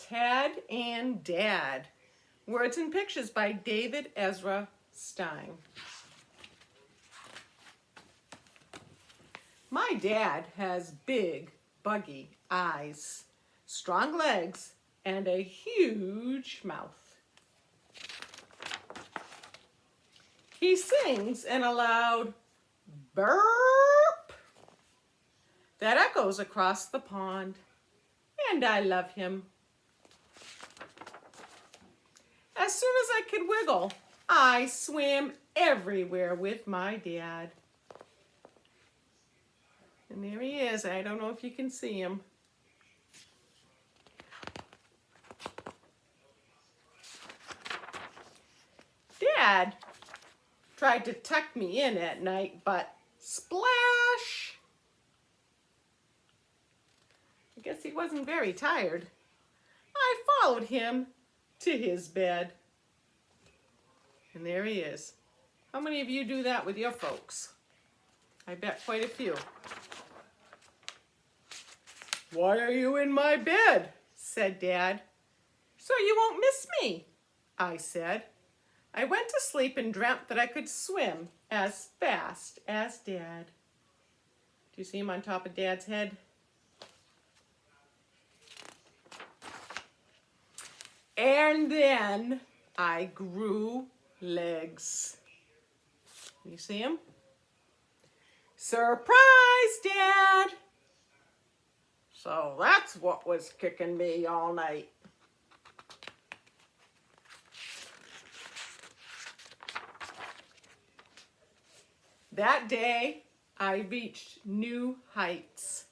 Tad and Dad. Words and pictures by David Ezra Stein. My dad has big, buggy eyes, strong legs, and a huge mouth. He sings in a loud burp that echoes across the pond, and I love him. As soon as I could wiggle, I swim everywhere with my dad. And there he is. I don't know if you can see him. Dad tried to tuck me in at night, but splash! I guess he wasn't very tired. I followed him to his bed. And there he is. How many of you do that with your folks? I bet quite a few. "Why are you in my bed?" said Dad. "So you won't miss me," I said. I went to sleep and dreamt that I could swim as fast as Dad. Do you see him on top of Dad's head? And then I grew legs. You see him? Surprise, Dad! So that's what was kicking me all night. That day, I reached new heights.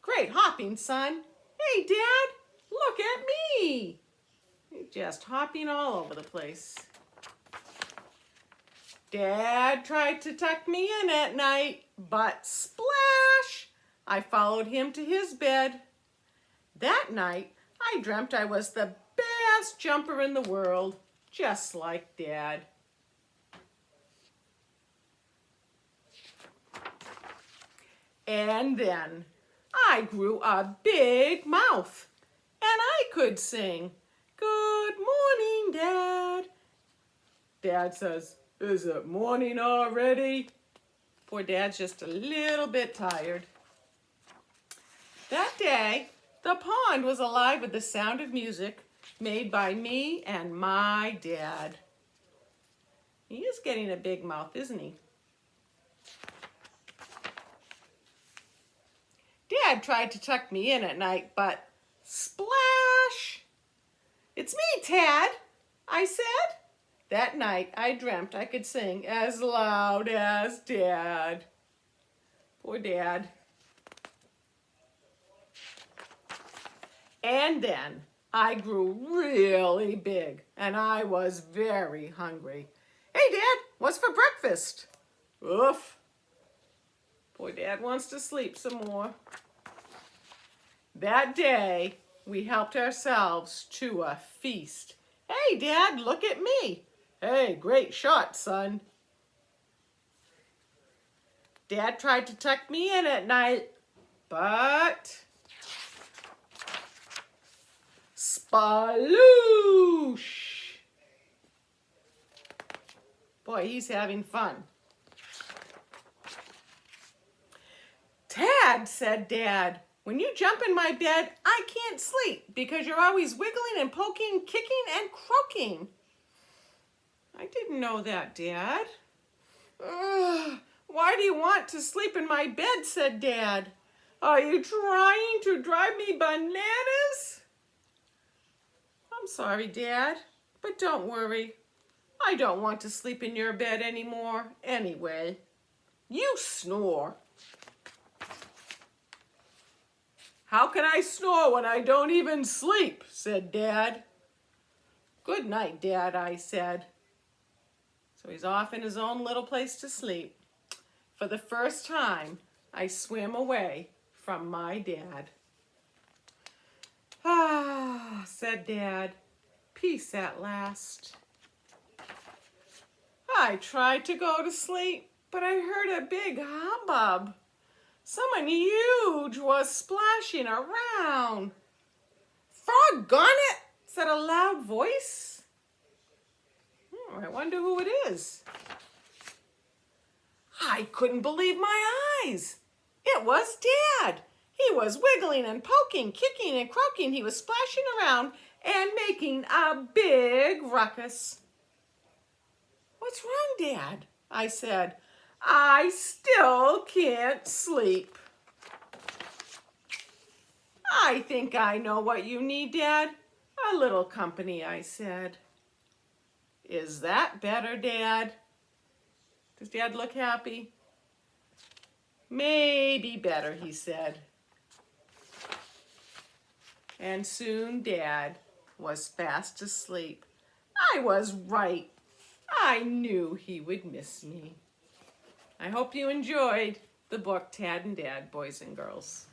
"Great hopping, son." "Hey, Dad, look at me." Just hopping all over the place. Dad tried to tuck me in at night, but splash! I followed him to his bed. That night, I dreamt I was the best jumper in the world, just like Dad. And then I grew a big mouth, and I could sing, "Good morning, Dad." Dad says, "Is it morning already?" Poor Dad's just a little bit tired. That day, the pond was alive with the sound of music made by me and my dad. He is getting a big mouth, isn't he? Dad tried to tuck me in at night, but splash! "It's me, Tad," I said. That night, I dreamt I could sing as loud as Dad. Poor Dad. And then I grew really big, and I was very hungry. "Hey, Dad, what's for breakfast?" Oof. Poor Dad wants to sleep some more. That day, we helped ourselves to a feast. "Hey, Dad, look at me." "Hey, great shot, son." Dad tried to tuck me in at night, but sploosh! Boy, he's having fun. "Tad," said Dad, "when you jump in my bed, I can't sleep because you're always wiggling and poking, kicking and croaking." "I didn't know that, Dad." "Ugh, why do you want to sleep in my bed?" said Dad. "Are you trying to drive me bananas?" "I'm sorry, Dad, but don't worry. I don't want to sleep in your bed anymore anyway. You snore." "How can I snore when I don't even sleep?" said Dad. "Good night, Dad," I said. So he's off in his own little place to sleep. For the first time, I swim away from my dad. "Ah," said Dad, "peace at last." I tried to go to sleep, but I heard a big hubbub. Someone huge was splashing around. Doggone it, said a loud voice. I wonder who it is. I couldn't believe my eyes. It was Dad. He was wiggling and poking, kicking and croaking. He was splashing around and making a big ruckus. What's wrong, Dad? I said. I still can't sleep. I think I know what you need, Dad. A little company, I said. Is that better, Dad? Does Dad look happy? Maybe better, he said. And soon Dad was fast asleep. I was right. I knew he would miss me. I hope you enjoyed the book Tad and Dad, Boys and Girls.